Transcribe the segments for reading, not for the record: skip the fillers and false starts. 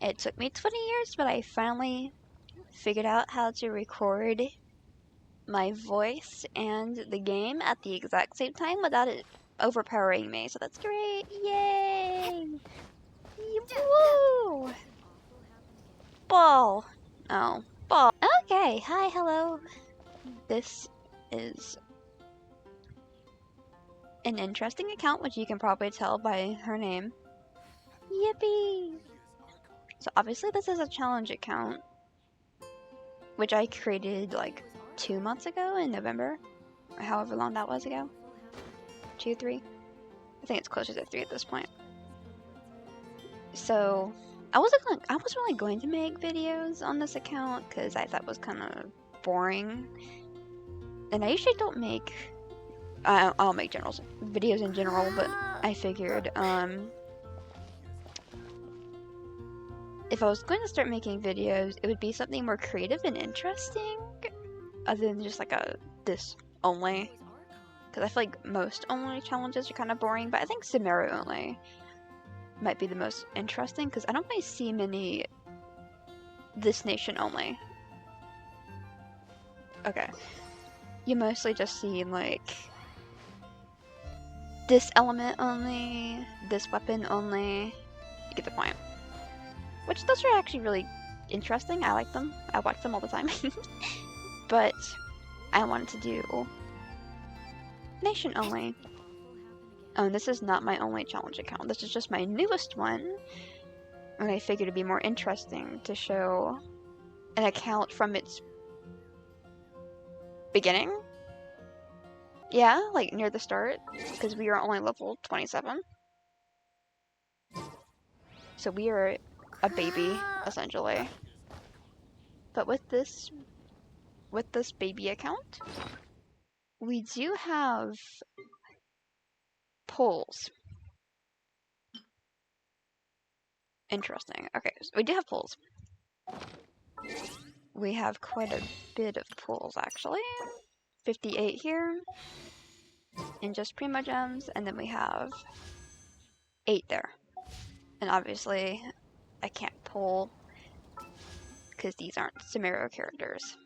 It took me 20 years, but I finally figured out how to record my voice and the game at the exact same time without it overpowering me. So that's great. Yay! Woo! Ball. Oh, ball. Okay. Hi, hello. This is an interesting account, which you can probably tell by her name. Yippee! So obviously this is a challenge account, which I created like 2 months ago in November, or however long that was ago. 2, 3? I think it's closer to 3 at this point. So I wasn't really going to make videos on this account because I thought it was kind of boring, and I usually don't make. I'll make videos in general, but I figured if I was going to start making videos, it would be something more creative and interesting, other than just like this only. Because I feel like most only challenges are kind of boring, but I think SumeruOnly might be the most interesting because I don't really see many this nation only. Okay. You mostly just see like this element only, this weapon only. You get the point. Which those are actually really interesting. I like them. I watch them all the time. But I wanted to do nation only. Oh, and this is not my only challenge account. This is just my newest one. And I figured it'd be more interesting to show an account from its beginning. Yeah, like near the start, because we are only level 27. So we are a baby, essentially. But with this baby account, we do have pulls. Interesting. Okay, so we do have pulls. We have quite a bit of pulls, actually. 58 here, and just Primo Gems, and then we have 8 there. And obviously, I can't pull because these aren't Sumeru characters.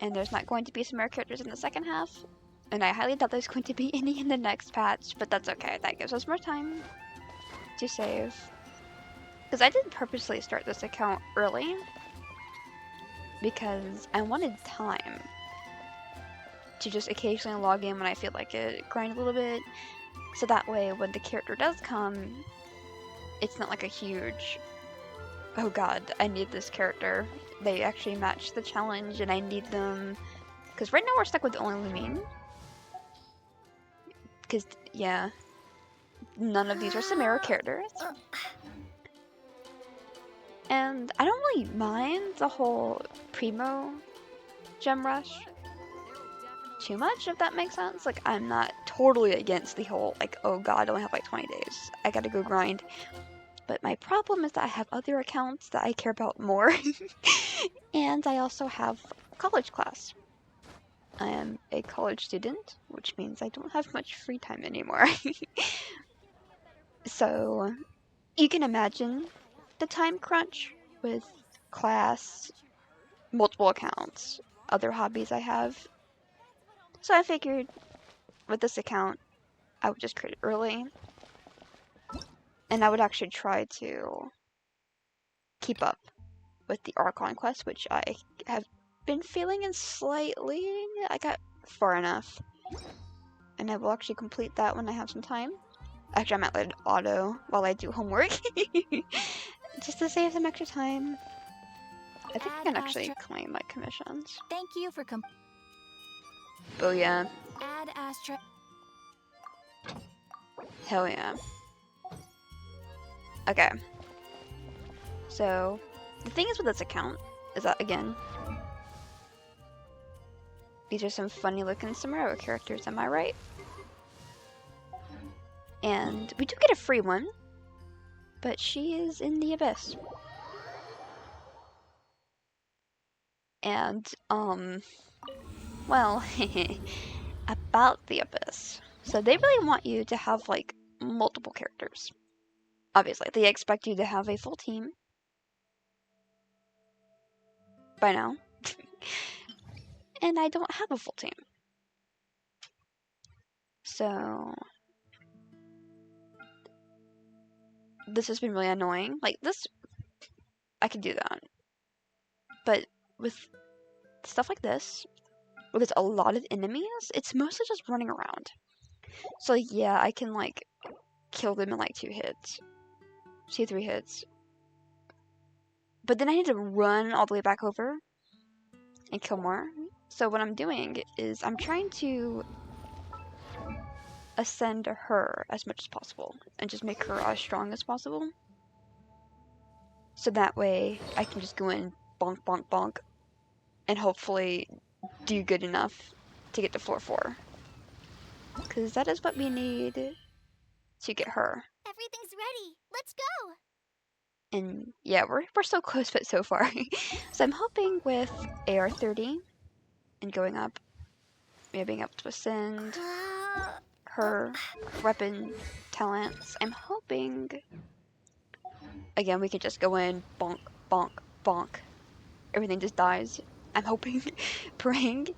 And there's not going to be Sumeru characters in the second half, and I highly doubt there's going to be any in the next patch, but that's okay. That gives us more time to save. Because I didn't purposely start this account early, because I wanted time to just occasionally log in when I feel like it, grind a little bit, so that way when the character does come, it's not like a huge, oh god, I need this character. They actually match the challenge and I need them. Because right now we're stuck with only Lumine. Because, yeah, none of these are Sumeru characters. And I don't really mind the whole Primo gem rush too much, if that makes sense. Like, I'm not totally against the whole, like, oh god, I only have like 20 days. I gotta go grind. But my problem is that I have other accounts that I care about more. And I also have college class. I am a college student, which means I don't have much free time anymore. So, you can imagine the time crunch with class, multiple accounts, other hobbies I have. So I figured with this account, I would just create it early. And I would actually try to keep up with the Archon quest, which I have been failing in slightly. I got far enough. And I will actually complete that when I have some time. Actually, I might let it auto while I do homework. Just to save some extra time. I think I can actually claim my commissions. Thank you for Oh yeah. Add Astra. Hell yeah. Okay. So, the thing is with this account is that, again, these are some funny looking Sumeru characters, am I right? And we do get a free one, but she is in the Abyss. And, well, about the Abyss. So they really want you to have, like, multiple characters. Obviously, they expect you to have a full team. by now. And I don't have a full team. So this has been really annoying. Like this, I could do that. But with stuff like this, where there's a lot of enemies, it's mostly just running around. So yeah, I can like kill them in like 2 hits. 2-3 hits. But then I need to run all the way back over and kill more. So what I'm doing is I'm trying to ascend her as much as possible and just make her as strong as possible. So that way I can just go in bonk bonk bonk and hopefully do good enough to get to floor 4. Because that is what we need to get her. Everything's ready. Let's go. And yeah, we're so close but so far. So I'm hoping with AR-30 and going up, maybe being able to ascend her weapon talents, I'm hoping again we can just go in bonk bonk bonk. Everything just dies. I'm hoping, praying,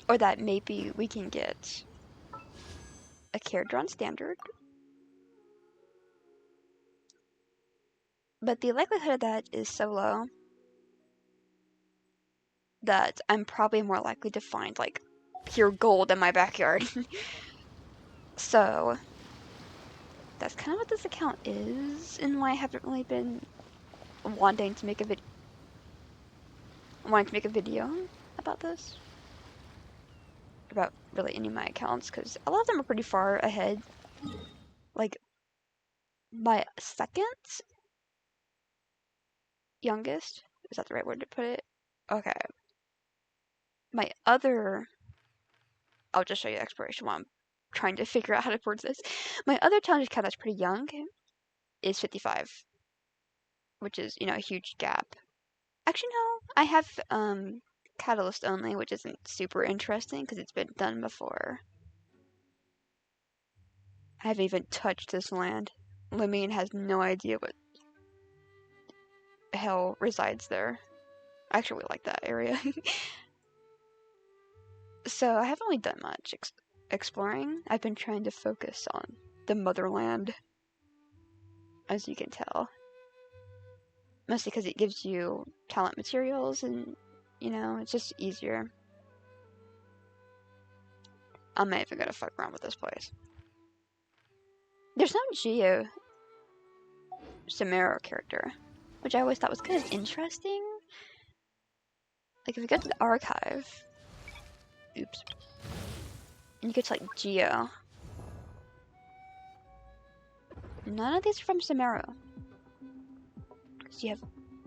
or that maybe we can get a Caradron standard. But the likelihood of that is so low that I'm probably more likely to find like pure gold in my backyard. So that's kind of what this account is, and why I haven't really been wanting to make a video about this, about really any of my accounts, because a lot of them are pretty far ahead. Like my second youngest, is that the right word to put it? Okay. My other, I'll just show you the expiration while I'm trying to figure out how to word this. My other challenge account that's pretty young is 55, which is, a huge gap. Actually, no, I have Catalyst only, which isn't super interesting because it's been done before. I haven't even touched this land. Lemine has no idea what hell resides there. I actually really like that area. So I haven't really done much exploring. I've been trying to focus on the motherland, as you can tell. Mostly because it gives you talent materials and, it's just easier. I'm not even gonna fuck around with this place. There's no Geo Sumero character, which I always thought was kind of interesting. Like, if you go to the archive, oops, and you go to, like, Geo, none of these are from Sumero. Because you have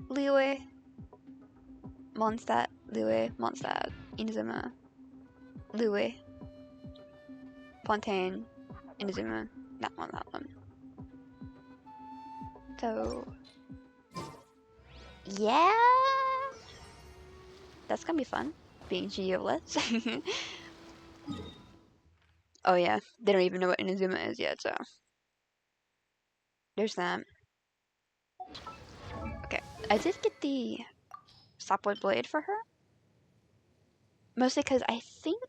Liyue, Mondstadt, Liyue, Mondstadt, Inazuma, Liyue, Fontaine, Inazuma, that one. So, yeah, that's gonna be fun, being Geoless. Oh yeah, they don't even know what Inazuma is yet, so there's that. Okay, I did get the Sapwood Blade for her. Mostly because I think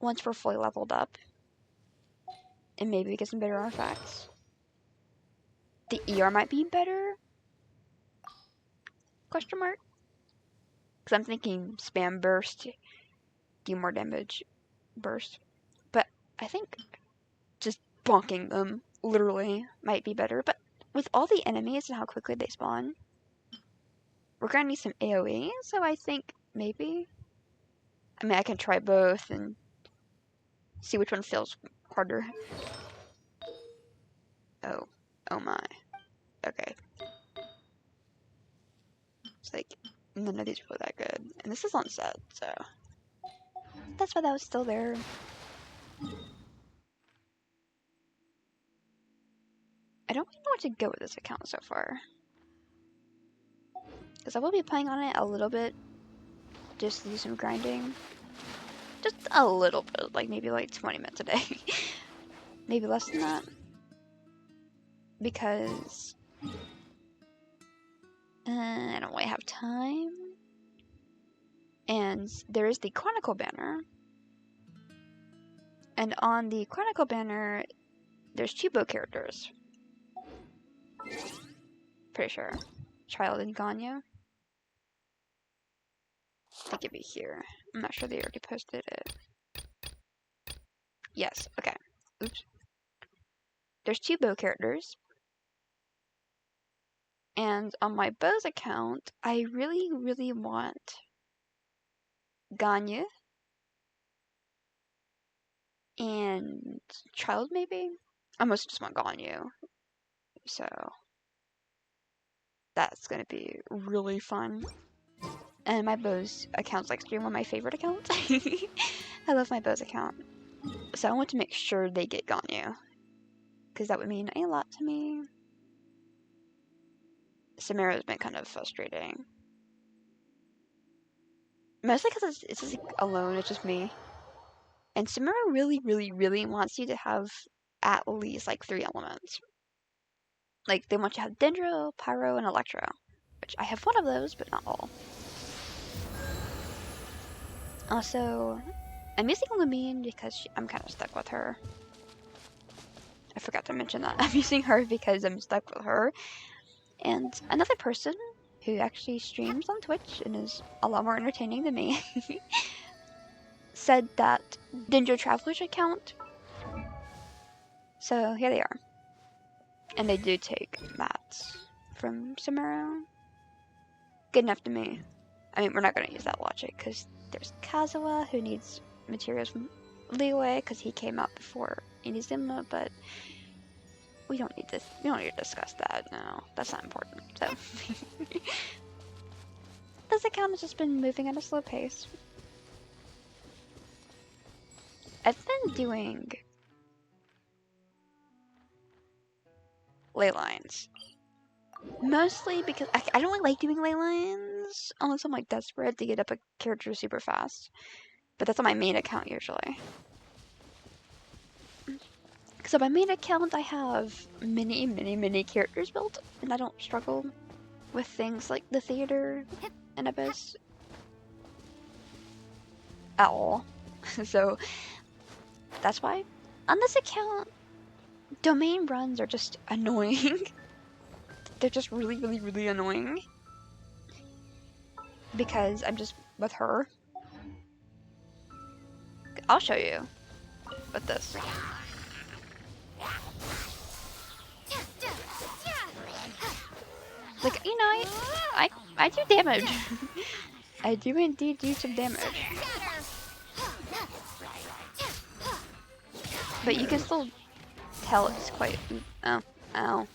once we're fully leveled up, and maybe we get some better artifacts, the ER might be better? Question mark? Because I'm thinking spam burst, do more damage burst. But I think just bonking them, literally, might be better. But with all the enemies and how quickly they spawn, we're gonna need some AoE, so I think maybe. I mean, I can try both and see which one feels harder. Oh my. Okay. It's like, none of these are that good. And this is on set, so that's why that was still there. I don't really know where to go with this account so far. Because I will be playing on it a little bit. Just to do some grinding. Just a little bit. Like maybe like 20 minutes a day. Maybe less than that. Because I don't really have time. And there is the Chronicle banner. And on the Chronicle banner, there's 2 bow characters. Pretty sure. Child and Ganyu. I think it'd be here. I'm not sure they already posted it. Yes, okay. Oops. There's 2 bow characters. And on my bows account, I really, really want Ganyu and Child, maybe? I must just want Ganyu. So that's gonna be really fun. And my bows account's like one of my favorite accounts. I love my bows account. So I want to make sure they get Ganyu, because that would mean a lot to me. Sumeru's been kind of frustrating. Mostly because it's just like alone, it's just me. And Sumeru really, really, really wants you to have at least like 3 elements. Like, they want you to have Dendro, Pyro, and Electro. Which I have one of those, but not all. Also, I'm using Lumine because I'm kind of stuck with her. I forgot to mention that. I'm using her because I'm stuck with her. And another person who actually streams on Twitch and is a lot more entertaining than me said that Dendro Travelers should count. So here they are. And they do take mats from Sumeru. Good enough to me. I mean, we're not going to use that logic because there's Kazuha who needs materials from Liyue because he came out before Inazuma, but we don't need this. We don't need to discuss that. No, that's not important. So this account has just been moving at a slow pace. I've been doing ley lines. Mostly because I don't really like doing ley lines unless I'm like desperate to get up a character super fast. But that's on my main account usually. So my main account I have many characters built, and I don't struggle with things like the theater and Abyss at all. So that's why on this account domain runs are just annoying. They're just really annoying. Because I'm just with her. I'll show you with this. Like, you know, I do damage. I do indeed do some damage. But you can still tell it's quite... Oh, ow.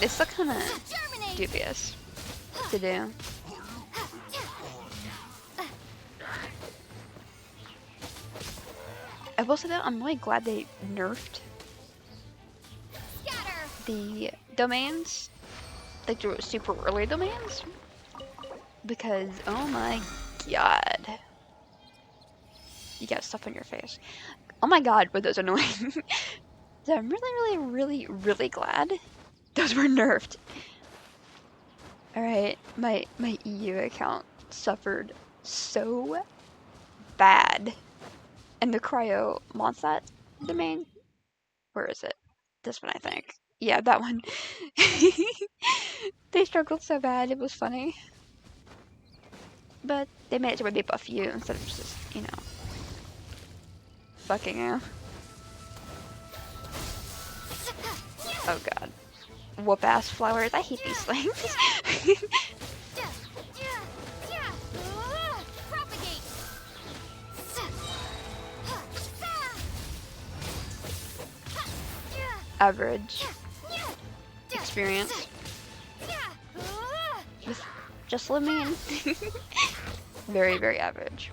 It's still kind of dubious to do. I will say though, I'm really glad they nerfed the domains, like the super early domains, because oh my god, you got stuff on your face. Oh my god, were those annoying. So I'm really glad those were nerfed. Alright, my EU account suffered so bad. And the cryo Monsat domain, where is it? This one, I think. Yeah, that one. They struggled so bad, it was funny. But they made it to where they buff you instead of just, you know, fucking you. Oh god. Whoop ass flowers, I hate these things. Average experience with just Lumine. Very average.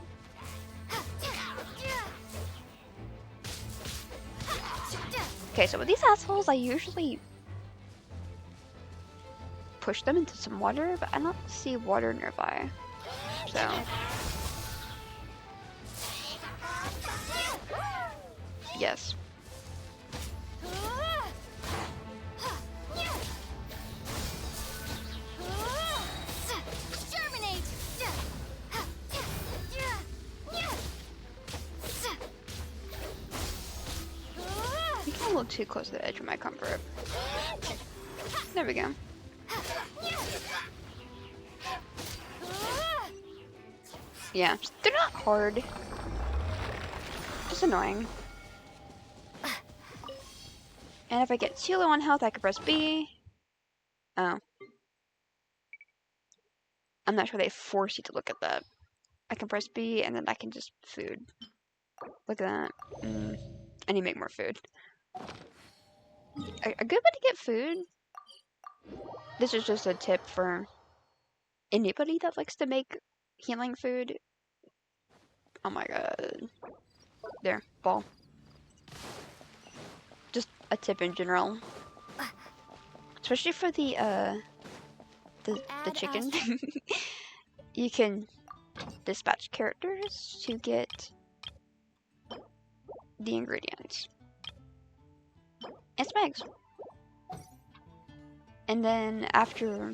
Okay, so with these assholes, I usually push them into some water, but I don't see water nearby. So yes. little too close to the edge of my comfort. There we go. Yeah, they're not hard. Just annoying. And if I get too low on health, I can press B. Oh. I'm not sure they force you to look at that. I can press B and then I can just food. Look at that. I need to make more food. A good way to get food. This is just a tip for anybody that likes to make healing food. Oh my god. There, ball. Just a tip in general. Especially for the chicken. You can dispatch characters to get the ingredients. And smags. And then after,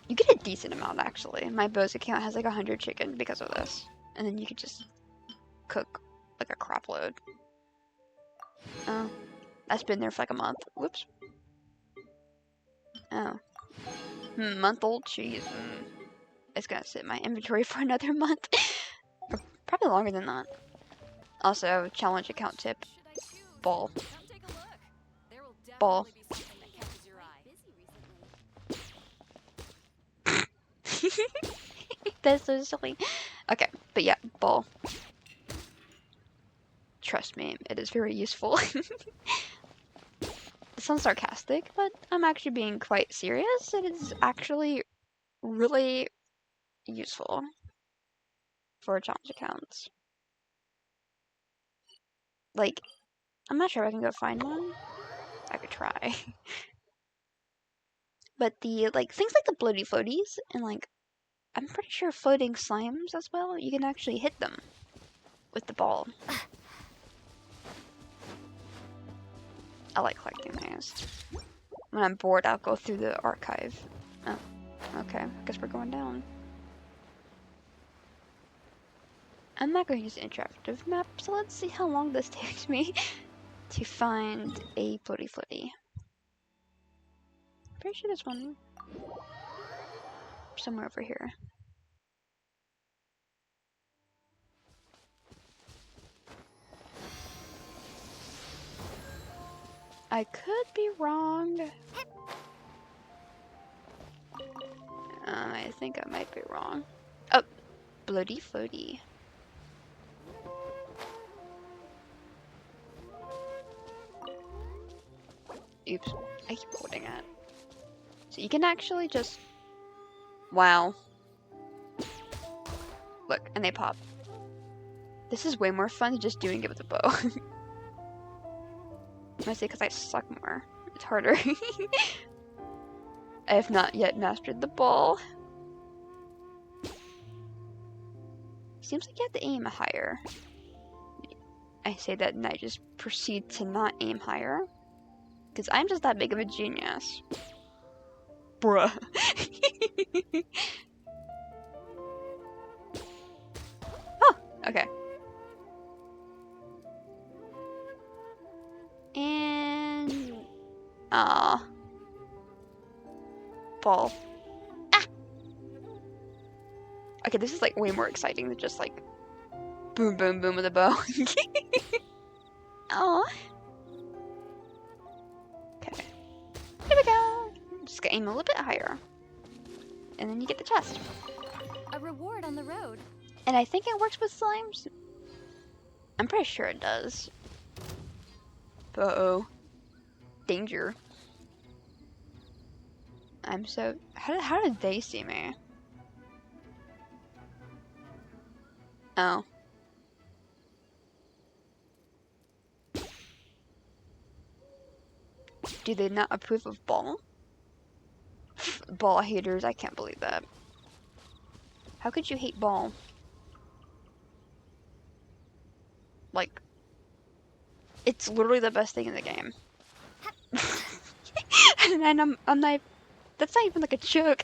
you get a decent amount actually. My Bose account has like 100 chicken because of this. And then you could just cook like a crap load. Oh, that's been there for like a month. Whoops. Oh. Month-old cheese. It's gonna sit in my inventory for another month. Or probably longer than that. Also, challenge account tip. Ball. Ball. That's so silly. Okay, but yeah, ball. Trust me, it is very useful. It sounds sarcastic, but I'm actually being quite serious. It is actually really useful for challenge accounts. Like, I'm not sure if I can go find one. I could try. But the, like, things like the bloody floaties and, like, I'm pretty sure floating slimes as well, you can actually hit them with the ball. I like collecting these. When I'm bored, I'll go through the archive. Oh, okay. I guess we're going down. I'm not going to use the interactive map, so let's see how long this takes me to find a floaty floaty. Pretty sure there's one somewhere over here. I could be wrong. I think I might be wrong. Oh, bloody floaty. Oops, I keep holding it. So you can actually just... Wow. Look, and they pop. This is way more fun than just doing it with a bow. Mostly because I suck more. It's harder. I have not yet mastered the ball. Seems like you have to aim higher. I say that and I just proceed to not aim higher. Because I'm just that big of a genius. Bruh. Oh, okay. And... ball. Ah! Okay, this is like way more exciting than just like boom, boom, boom with a bow. Aw. Okay. Here we go. Just gotta aim a little bit higher. And then you get the chest. A reward on the road. And I think it works with slimes. I'm pretty sure it does. Uh-oh. Danger. I'm so... How did they see me? Oh. Do they not approve of ball? Ball haters, I can't believe that. How could you hate ball? Like, it's literally the best thing in the game. And I'm not... That's not even like a joke.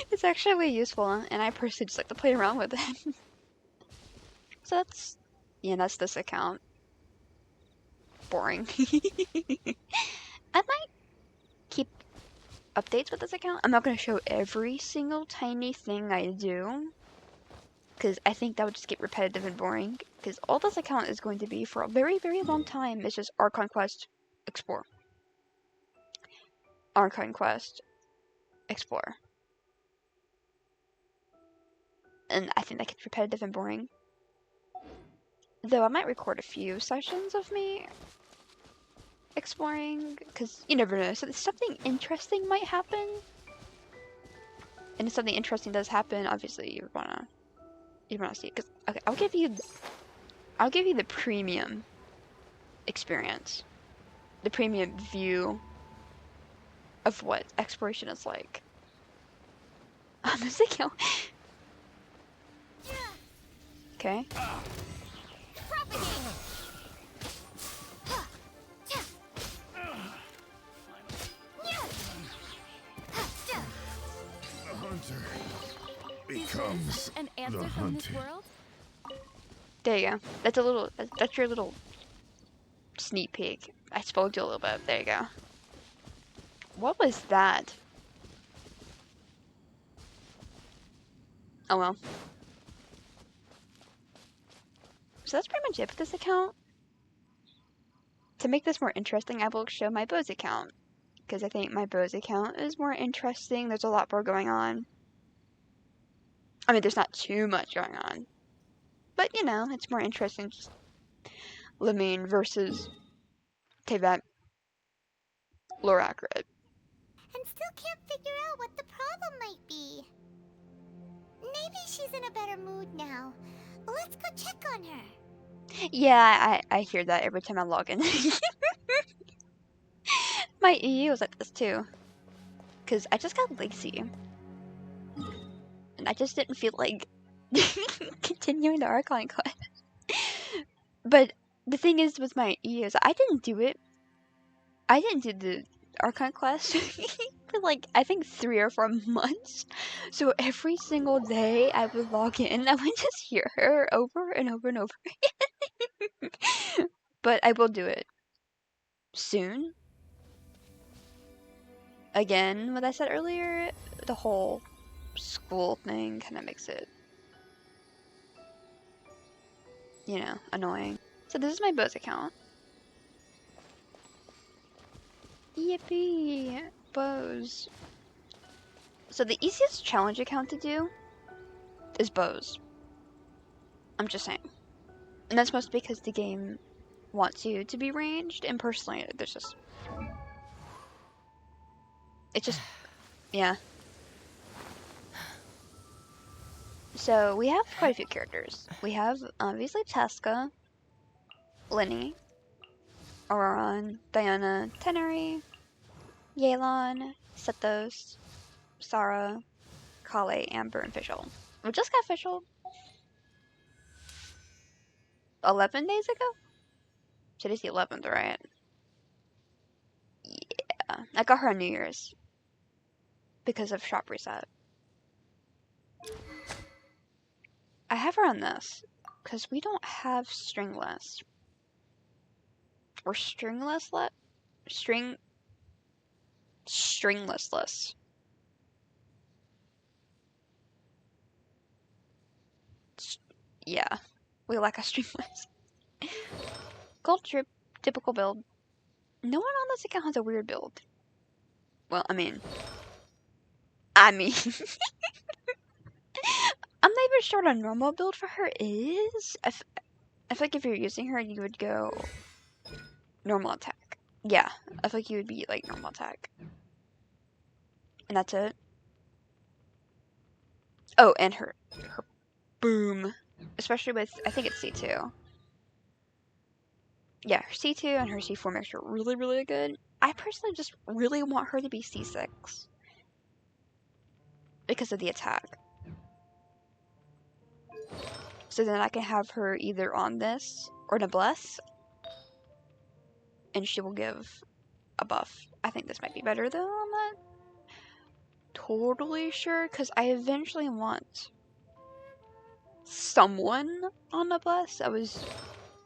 It's actually useful, and I personally just like to play around with it. So that's... Yeah, that's this account. boring. I might keep updates with this account. I'm not going to show every single tiny thing I do, because I think that would just get repetitive and boring, because all this account is going to be for a very, very long time is just Archon Quest Explore. Archon Quest Explore. And I think that gets repetitive and boring. Though I might record a few sessions of me exploring, because you never know, so something interesting might happen. And if something interesting does happen, obviously you wanna see it. Because okay, I'll give you the premium experience, the premium view of what exploration is like on this account. Okay. Becomes an answer from this world? There you go. That's your little sneak peek. I spoiled you a little bit. There you go. What was that? Oh well. So that's pretty much it for this account. To make this more interesting, I will show my Bose account. Because I think my Bose account is more interesting. There's a lot more going on. I mean, there's not too much going on. But, you know, it's more interesting. Just Lemine versus Teyvat Lorac. And still can't figure out what the problem might be. Maybe she's in a better mood now. Let's go check on her. Yeah, I hear that every time I log in. My EU was like this too. Because I just got lazy. And I just didn't feel like continuing the Archon quest. But the thing is with my EU is I didn't do it. I didn't do the Archon quest for like, I think 3 or 4 months. So every single day I would log in and I would just hear her over and over and over again. But I will do it soon. Again, what I said earlier, the whole school thing kind of makes it, you know, annoying. So this is my Bose account. Yippee! Bose. So the easiest challenge account to do is Bose. I'm just saying. And that's mostly because the game wants you to be ranged, and personally, there's just... It's just... yeah. So we have quite a few characters. We have, obviously, Tesca, Lenny, Auroron, Diana, Teneri, Yelan, Sethos, Sarah, Kale, Amber, and Fischl. We just got Fischl 11 days ago? Today's the 11th, right? Yeah. I got her on New Year's. Because of shop reset. I have her on this. Because we don't have stringless. Or stringless stringless. Yeah. We lack a stringless. Gold trip, typical build. No one on this account has a weird build. Well, I mean, I'm not even sure what a normal build for her is. I feel like if you're using her, you would go normal attack. Yeah, I feel like you would be like normal attack. And that's it. Oh, and her boom. Especially with, I think it's C2. Yeah, her C2 and her C4 makes her really, really good. I personally just really want her to be C6. Because of the attack. So then I can have her either on this or Noblesse. And she will give a buff. I think this might be better though. I'm not totally sure. Because I eventually want someone on Noblesse. I was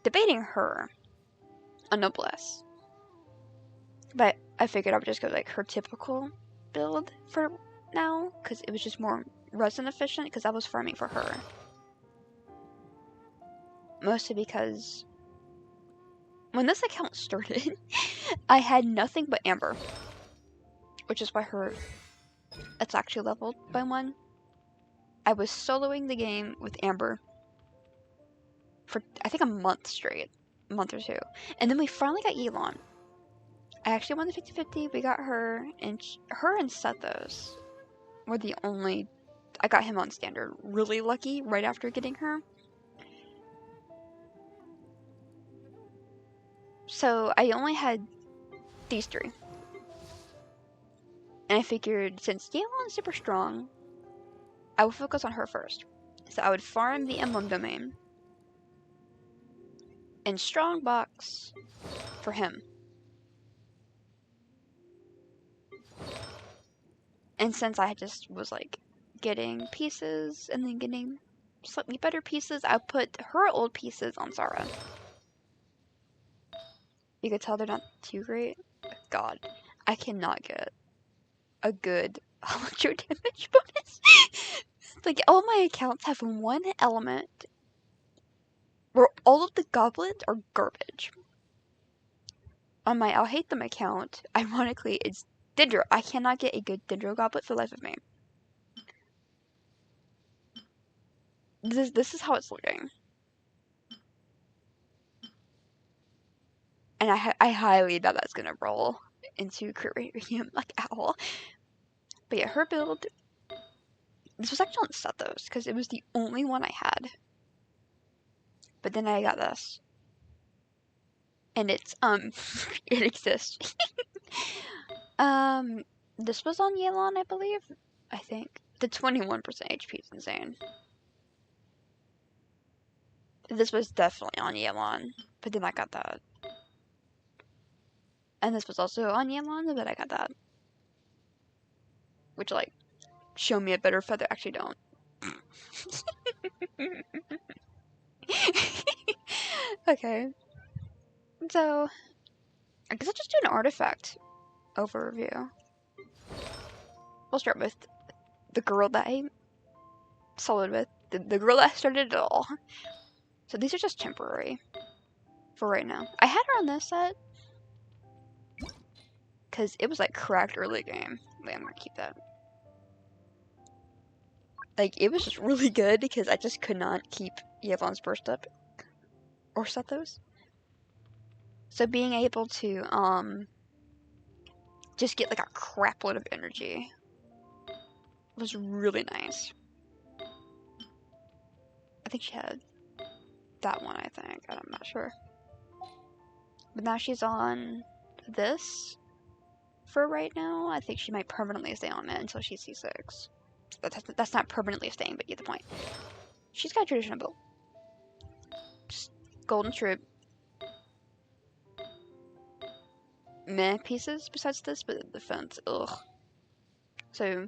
debating her. a noblesse. But I figured I would just go like her typical build for now, because it was just more resin efficient, because I was farming for her. Mostly because when this account started, I had nothing but amber, which is why it's actually leveled by 1. I was soloing the game with amber for I think a month straight, a month or 2, and then we finally got Elon. I actually won the 50-50. We got her, and her and Sethos were the only. I got him on standard. Really lucky right after getting her. So I only had these 3. And I figured since Yelan's super strong, I would focus on her first. So I would farm the emblem domain and strong box for him. And since I just was like getting pieces and then getting slightly better pieces, I put her old pieces on Zara. You could tell they're not too great. God, I cannot get a good electro damage bonus. Like, all my accounts have 1 element where all of the goblins are garbage. On my I'll hate them account, ironically, it's Dendro. I cannot get a good Dendro goblet for the life of me. This is how it's looking. And I highly doubt that's gonna roll into crit rate like at all. But yeah, her build. This was actually on Sethos because it was the only one I had. But then I got this, and it's it exists. This was on Yelan, I believe. I think the 21% HP is insane. This was definitely on Yelan, but then I got that. And this was also on Yelan, but I got that. Which, like, show me a better feather. Actually, don't. Okay. So, I guess I'll just do an artifact overview. We'll start with the girl that I soloed with. The girl that started it all. So these are just temporary for right now. I had her on this set because it was like cracked early game. Wait, I'm gonna keep that. Like, it was just really good because I just could not keep Yevon's burst up or set those. So being able to just get like a crap load of energy was really nice. I think she had that one, I think. I'm not sure. But now she's on this for right now. I think she might permanently stay on it until she's C6. That's not permanently staying, but you get the point. She's got a traditional build. Just golden troop. Meh pieces besides this, but the defense, ugh. So,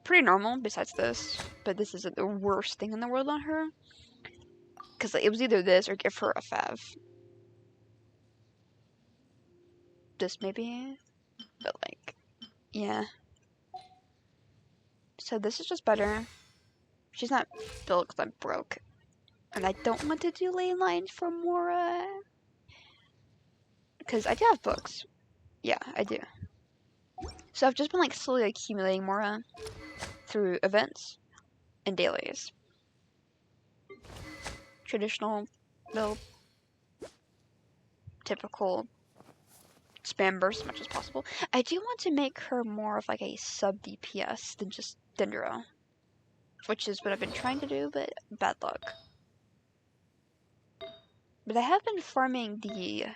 pretty normal besides this, but this isn't the worst thing in the world on her. Because like, it was either this or give her a Fav. This maybe, but like, yeah. So this is just better. She's not built because I'm broke. And I don't want to do ley lines for Mora. Because I do have books. Yeah, I do. So I've just been like slowly accumulating Mora through events and dailies. Traditional build. Typical spam burst as much as possible. I do want to make her more of like a sub DPS than just Dendro. Which is what I've been trying to do, but bad luck. But I have been farming the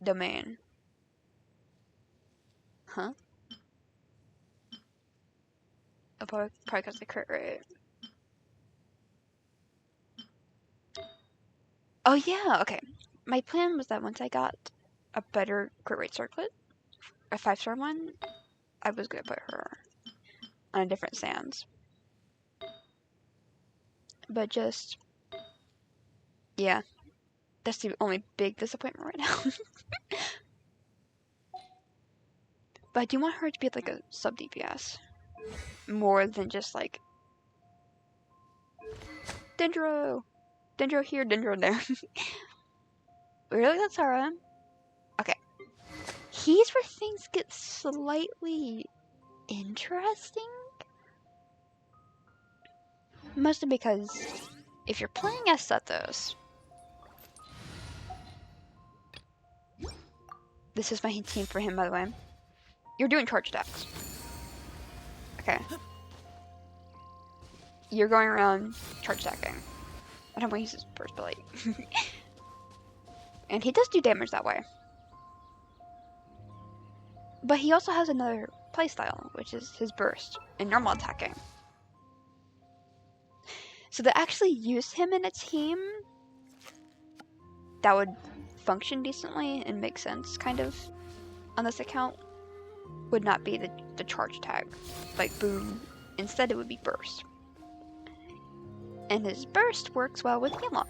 domain. Huh? Oh, probably because the crit rate. Oh yeah, okay. My plan was that once I got a better crit rate circlet, a 5-star one, I was gonna put her on a different sands. But just, yeah. That's the only big disappointment right now. But I do want her to be like a sub DPS. More than just like Dendro! Dendro here, Dendro there. Really, that's Sarah? Okay. Here's where things get slightly interesting. Mostly because if you're playing as Sethos, this is my team for him, by the way. You're doing charge attacks. Okay. You're going around charge attacking. I don't want to use his burst, but like... and he does do damage that way. But he also has another playstyle, which is his burst and normal attacking. So to actually use him in a team that would function decently and make sense, kind of, on this account, would not be the charge tag, like boom. Instead, it would be burst. And his burst works well with Elon.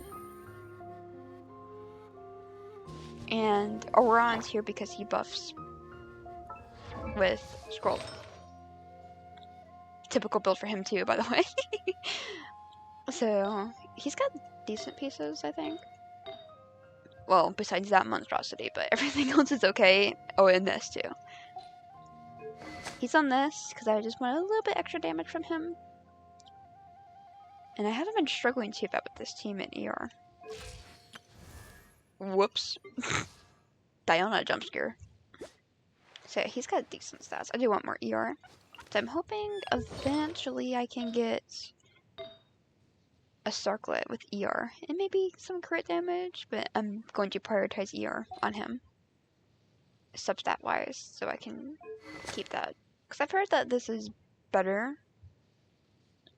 And Oron's here because he buffs with Scroll. Typical build for him too, by the way. So, he's got decent pieces, I think. Well, besides that monstrosity, but everything else is okay. Oh, and this too. He's on this, because I just want a little bit extra damage from him. And I haven't been struggling too bad with this team in ER. Whoops. Diana jump scare. So he's got decent stats. I do want more ER. So I'm hoping eventually I can get a Sarklet with ER. And maybe some crit damage, but I'm going to prioritize ER on him. Substat wise, so I can keep that. Because I've heard that this is better.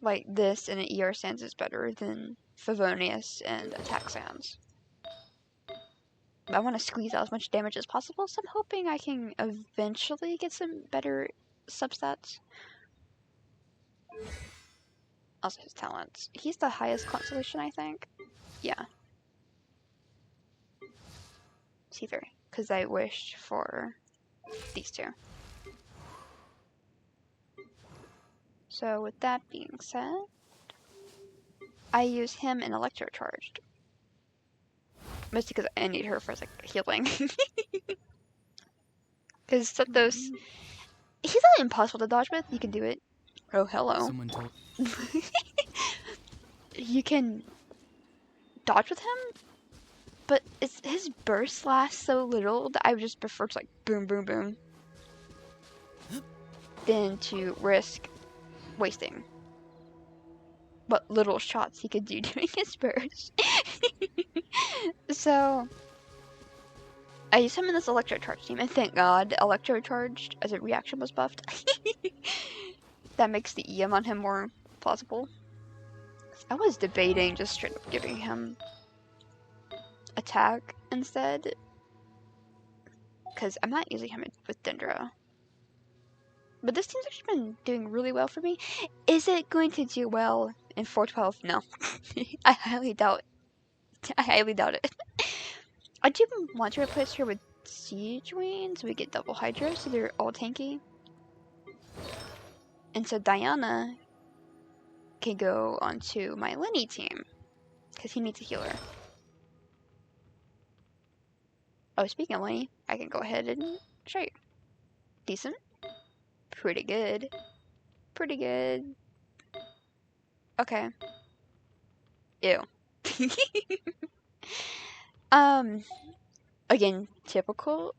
Like this in an ER stance is better than Favonius and Attack Sands. I want to squeeze out as much damage as possible, so I'm hoping I can eventually get some better substats. Also his talents. He's the highest constellation, I think. Yeah. C3. Because I wished for these two. So with that being said, I use him in Electro Charged. Mostly because I need her for like healing. Because Sethos, he's not impossible to dodge with. You can do it. Oh, hello. Someone told. You can dodge with him, but his burst lasts so little that I would just prefer to like boom, boom, boom, than to risk wasting what little shots he could do during his burst. So I used him in this Electro Charge team, and thank God Electro Charged as a reaction was buffed. That makes the EM on him more plausible. I was debating just straight up giving him attack instead, because I'm not using him with Dendro. But this team's actually been doing really well for me. Is it going to do well in 412? No. I highly doubt it. I do want to replace her with Siege Wayne, so we get double Hydra, so they're all tanky. And so Diana can go onto my Lenny team, because he needs a healer. Oh, speaking of Lenny, I can go ahead and show you. Decent. Pretty good. Pretty good. Okay. Ew. Again, typical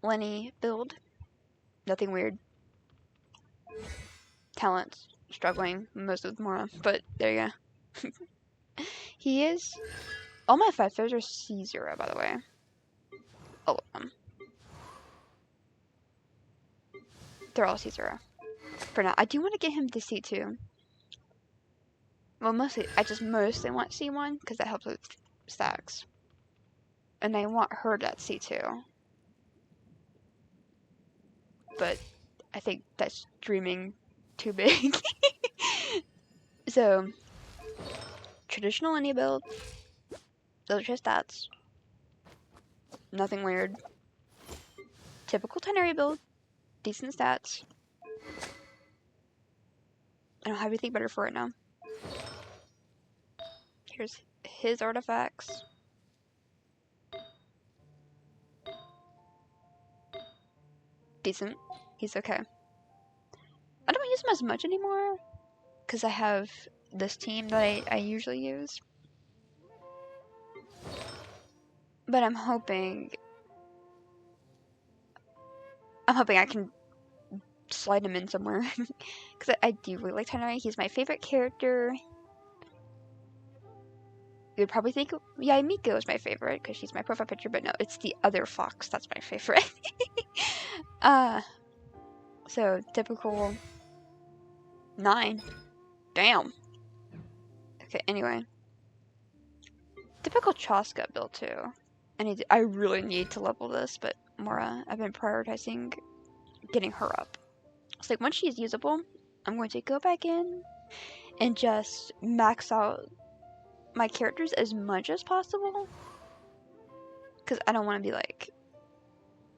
Lenny build. Nothing weird. Talents. Struggling most of them are, but there you go. He is. All my 5-stars are C0, by the way. All of them. They're all C0. For now. I do want to get him to C2. Well, I just mostly want C1, because that helps with stacks. And I want her at C2. But I think that's dreaming too big. So, traditional Lenny build. Those are his stats. Nothing weird. Typical Tenary build. Decent stats. I don't have anything better for it now. Here's his artifacts. Decent. He's okay. I don't use him as much anymore because I have this team that I usually use. But I'm hoping I can slide him in somewhere because I do really like Tenai. He's my favorite character. You would probably think Miko is my favorite because she's my profile picture, but no, it's the other fox that's my favorite. So typical 9. Damn. Okay, anyway. Typical Chaska build too. I really need to level this, but Mora, I've been prioritizing getting her up. It's like once she's usable, I'm going to go back in and just max out my characters as much as possible. Because I don't want to be like,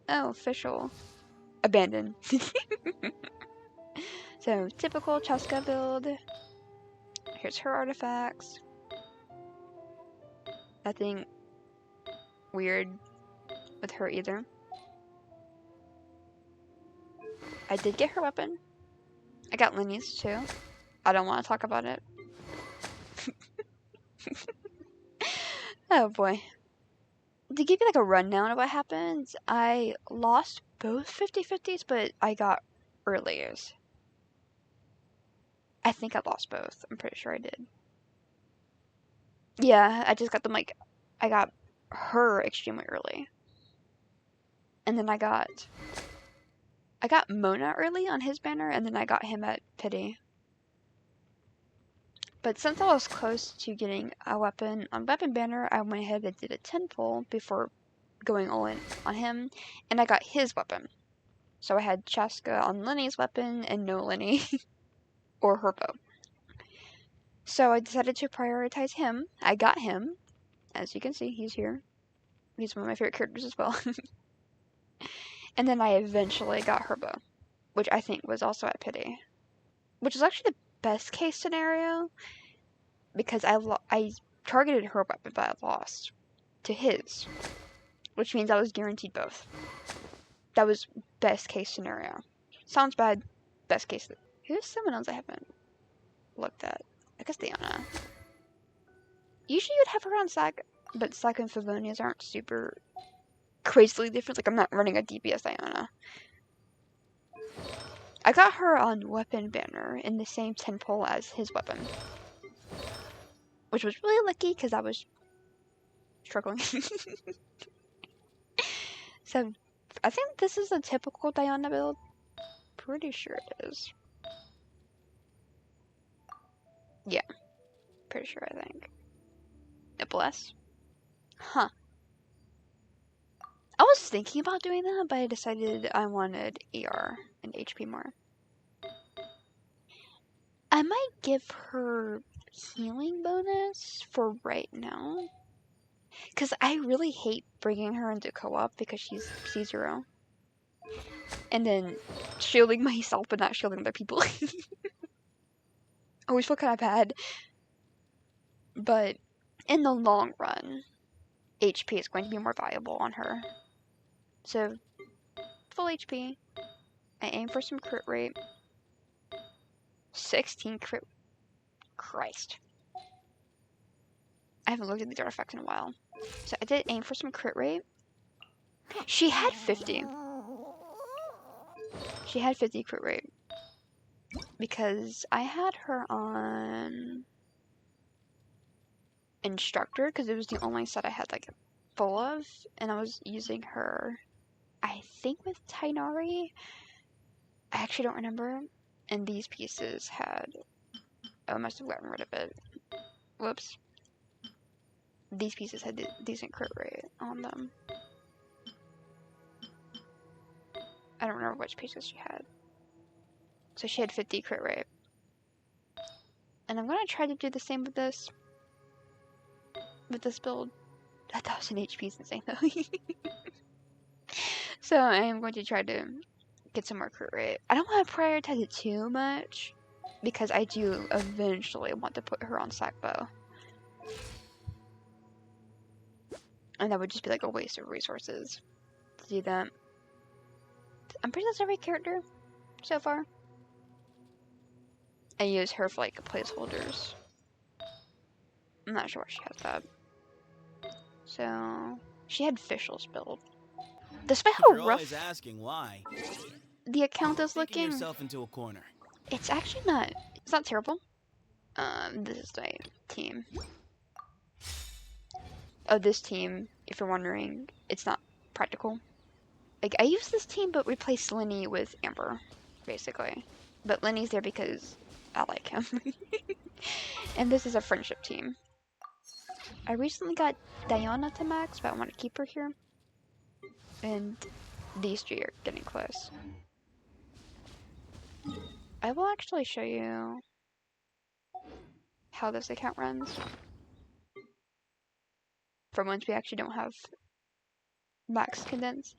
oh, official. Abandoned. So, typical Chaska build. Here's her artifacts. Nothing weird with her either. I did get her weapon. I got Lenny's too. I don't want to talk about it. Oh boy. To give you like a rundown of what happens, I lost both 50/50s, but I got earliers. I think I lost both. I'm pretty sure I did. Yeah, I just got them like, I got her extremely early. And then I got Mona early on his banner, and then I got him at Pity. But since I was close to getting a weapon on weapon banner, I went ahead and did a 10-pull before going all in on him, and I got his weapon. So I had Chaska on Lenny's weapon and no Lenny or her bow. So I decided to prioritize him. I got him. As you can see, he's here. He's one of my favorite characters as well. And then I eventually got her bow, which I think was also at Pity. Which is actually the best case scenario, because I targeted her weapon, but I lost to his, which means I was guaranteed both. That was best case scenario. Sounds bad. Best case. Who's someone else I haven't looked at? I guess Diana. Usually you'd have her on Sack, but Sack and Favonias aren't super crazily different. Like, I'm not running a DPS Diana. I got her on weapon banner in the same 10-pull as his weapon, which was really lucky because I was struggling. So, I think this is a typical Diana build. Pretty sure it is. Yeah. Pretty sure, I think. Bless? Huh. I was thinking about doing that, but I decided I wanted ER and HP more. I might give her healing bonus for right now. Because I really hate bringing her into co-op because she's C0. And then shielding myself but not shielding other people. I always feel kind of bad. But in the long run, HP is going to be more valuable on her. So, full HP. I aim for some crit rate. 16 crit. Christ. I haven't looked at these artifacts in a while. So I did aim for some crit rate. She had 50. She had 50 crit rate. Because I had her on Instructor, because it was the only set I had like full of. And I was using her, I think with Tainari. I actually don't remember. And these pieces had... Oh, I must have gotten rid of it. Whoops. These pieces had decent crit rate on them. I don't remember which pieces she had. So she had 50 crit rate. And I'm gonna try to do the same with this build. 1,000 HP is insane though. So I am going to try to get some more crit rate. I don't want to prioritize it too much because I do eventually want to put her on sack bow. And that would just be like a waste of resources to do that. I'm pretty sure that's every character so far. I use her for like placeholders. I'm not sure why she has that. So she had Fischl's build. Despite how You're rough always asking why. the account is Digging looking, yourself into a corner. it's actually not. It's not terrible. This is my team. Oh, this team, if you're wondering, it's not practical. Like, I use this team, but replace Lenny with Amber, basically. But Lenny's there because I like him. And this is a friendship team. I recently got Diana to max, but I want to keep her here. And these three are getting close. I will actually show you how this account runs. For once we actually don't have max condense.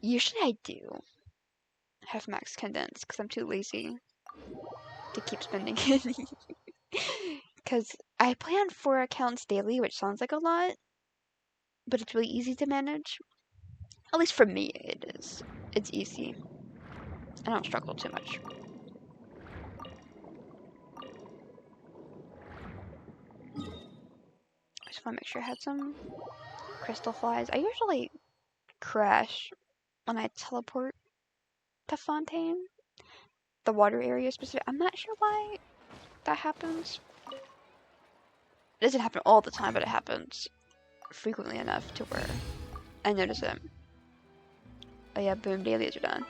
Usually I do have max condense because I'm too lazy to keep spending it. Because I play on 4 accounts daily, which sounds like a lot, but it's really easy to manage. At least for me, it is. It's easy. I don't struggle too much. I just want to make sure I had some crystal flies. I usually crash when I teleport to Fontaine. The water area specific. I'm not sure why that happens. It doesn't happen all the time, but it happens frequently enough to where I notice it. Oh yeah, boom, dailies are done.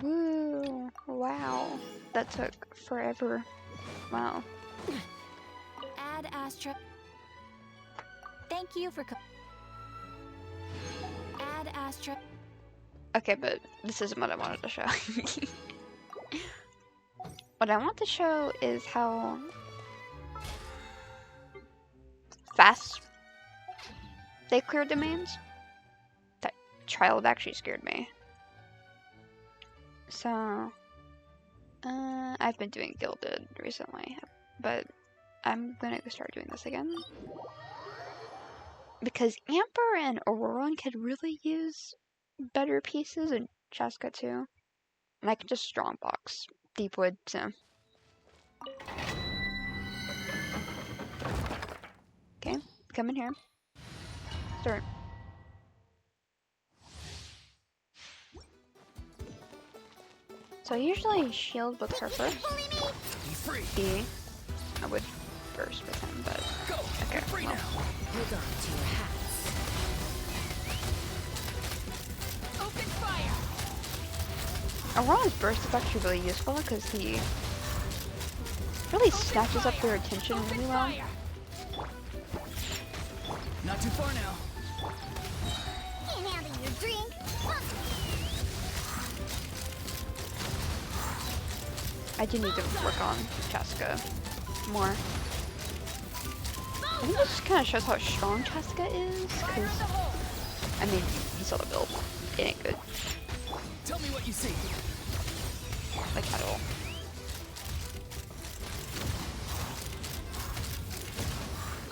Woo! Wow. That took forever. Wow. Add Astra. Thank you for. Add Astra. Okay, but this isn't what I wanted to show. What I want to show is how fast they clear domains. That child actually scared me. So, I've been doing Gilded recently, but I'm gonna start doing this again. Because Amber and Auroran could really use better pieces, and Chaska too. And I can just strongbox Deepwood, so. Okay, come in here. Start. So I usually shield with her first. E. I would burst with him, but okay. Well. Hold on to your hats. Open fire. Aurora's burst is actually really useful because he really snatches up their attention really well. Not too far now. Can't handle your drink. I do need to work on Chaska more. I think this just kind of shows how strong Chaska is, because, I mean, you saw the build. It ain't good. Tell me what you see. Like, at all.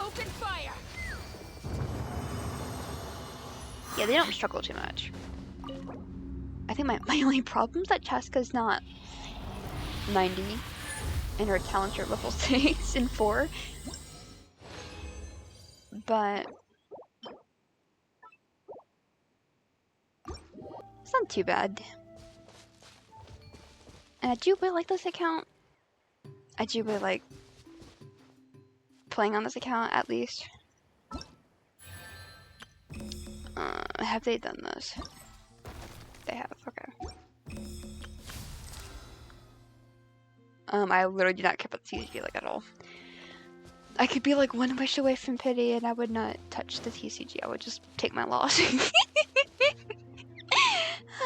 Open fire. Yeah, they don't struggle too much. I think my only problem is that Chaska's not 90 and her talents are level 6 and 4. But it's not too bad. And I do really like this account. I do really like playing on this account, at least. Have they done this? They have, okay. I literally do not care about the TCG like at all. I could be like one wish away from pity and I would not touch the TCG. I would just take my loss. I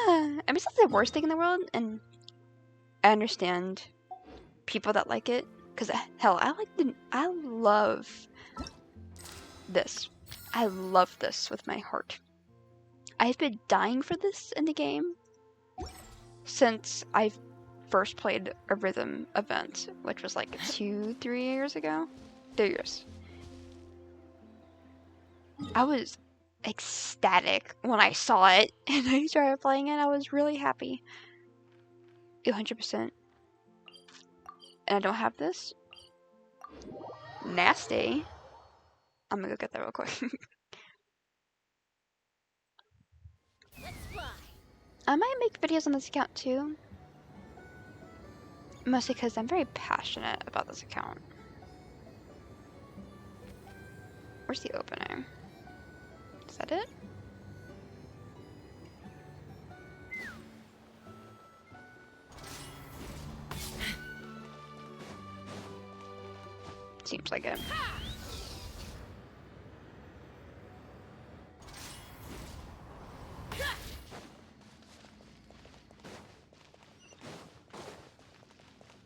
mean, it's not the worst thing in the world, and I understand people that like it. Cause hell, I love this. I love this with my heart. I've been dying for this in the game since I first played a rhythm event, which was like 2-3 years ago. 3 years. I was ecstatic when I saw it and I started playing it. I was really happy. 100%. And I don't have this. Nasty. I'm gonna go get that real quick. I might make videos on this account too. Mostly because I'm very passionate about this account. Where's the opening? Is that it? Seems like it.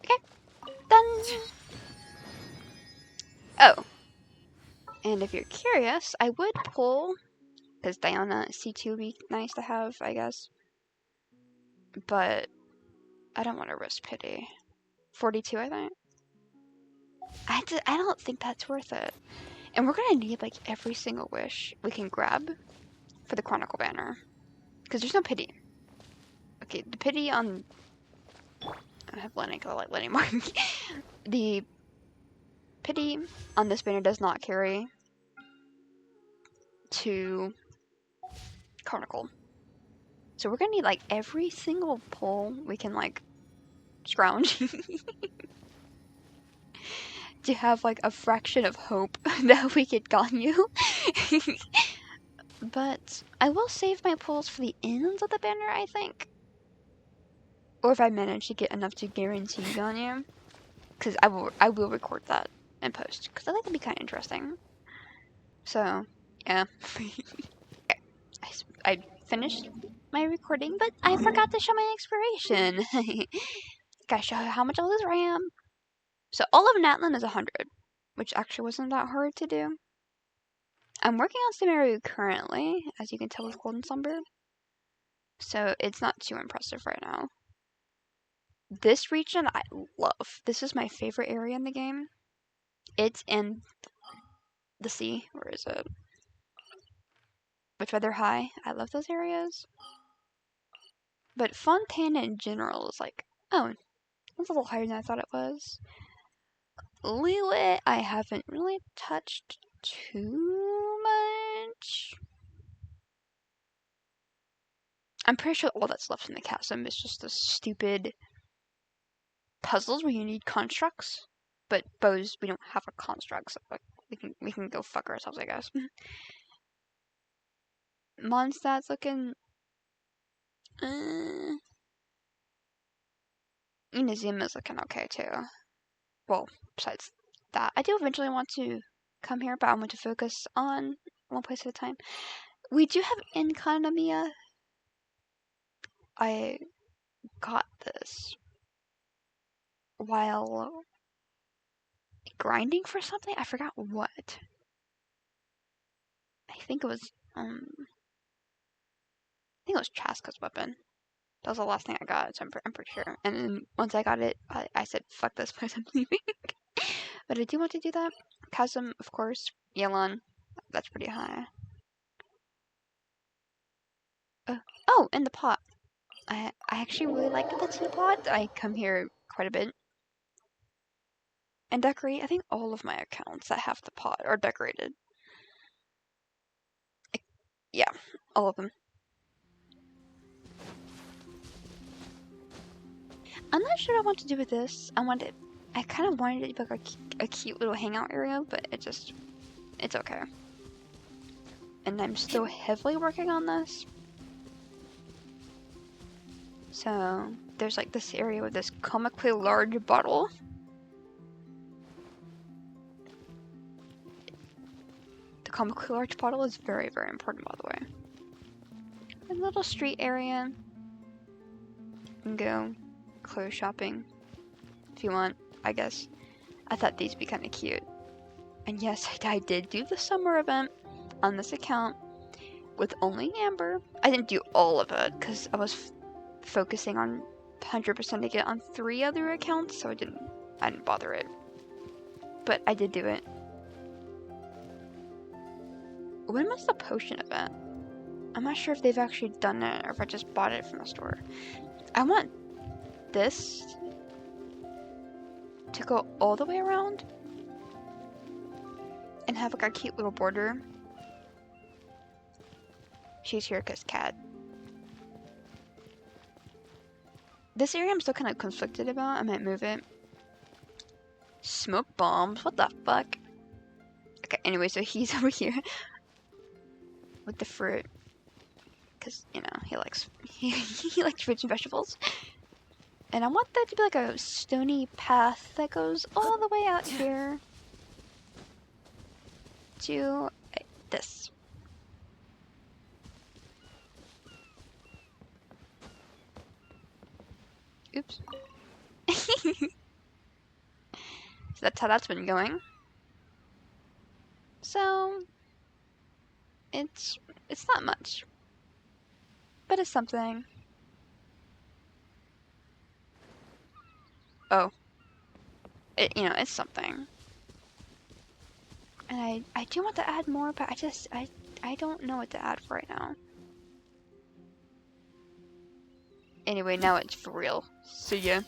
Okay, done. Oh, and if you're curious, I would pull, because Diana C2 would be nice to have, I guess. But I don't want to risk pity. 42, I think. I don't think that's worth it. And we're gonna need like every single wish we can grab for the Chronicle banner. Because there's no pity. Okay, the pity on... I have Lenny, because I like Lenny more. The pity on this banner does not carry to Chronicle. So we're gonna need like every single pull we can like scrounge to have like a fraction of hope that we get Ganyu. But I will save my pulls for the ends of the banner, I think. Or if I manage to get enough to guarantee Ganyu. Because I will record that and post. Because I think it'd be kind of interesting. So, yeah. I finished my recording, but I forgot to show my expiration. Gotta show how much all this RAM. So all of Natlan is 100. Which actually wasn't that hard to do. I'm working on Sumeru currently, as you can tell with Golden Slumber. So it's not too impressive right now. This region I love. This is my favorite area in the game. It's in the sea. Where is it? Which weather high. I love those areas. But Fontana in general is like, oh, that's a little higher than I thought it was. Swiivet I haven't really touched too much. I'm pretty sure all that's left in the chasm is just the stupid puzzles where you need constructs. But bows, we don't have a construct, so we can go fuck ourselves, I guess. Mondstadt's looking... Inazuma's looking okay too. Well, besides that, I do eventually want to come here, but I want to focus on one place at a time. We do have Inkonomiya. I got this while grinding for something. I forgot what. I think it was Chaska's weapon. That was the last thing I got, so I'm pretty sure. And then once I got it, I said, fuck this place, I'm leaving. But I do want to do that. Chasm, of course. Yelan, that's pretty high. Oh, and the pot. I actually really like the teapot. I come here quite a bit. And decorate. I think all of my accounts that have the pot are decorated. Yeah, all of them. I'm not sure what I want to do with this. I kind of wanted it to be like a cute little hangout area, but it's okay. And I'm still heavily working on this. So, there's like this area with this comically large bottle. The comically large bottle is very, very important, by the way. A little street area. You can go clothes shopping if you want, I guess. I thought these would be kind of cute. And yes, I did do the summer event. on this account with only Amber. I didn't do all of it because I was focusing on 100% to get on 3 other accounts, so I didn't bother it. But I did do it. When was the potion event? I'm not sure if they've actually done it or if I just bought it from the store. I want this to go all the way around and have like a cute little border. She's here because cat. This area I'm still kind of conflicted about. I might move it. Smoke bombs? What the fuck? Okay, anyway, so he's over here with the fruit. Because, you know, he likes fruits and vegetables. And I want that to be like a stony path that goes all the way out here to this. Oops. So that's how that's been going. So it's not much, but it's something. Oh, it's something. And I do want to add more, but I don't know what to add for right now. Anyway, now it's for real. See ya.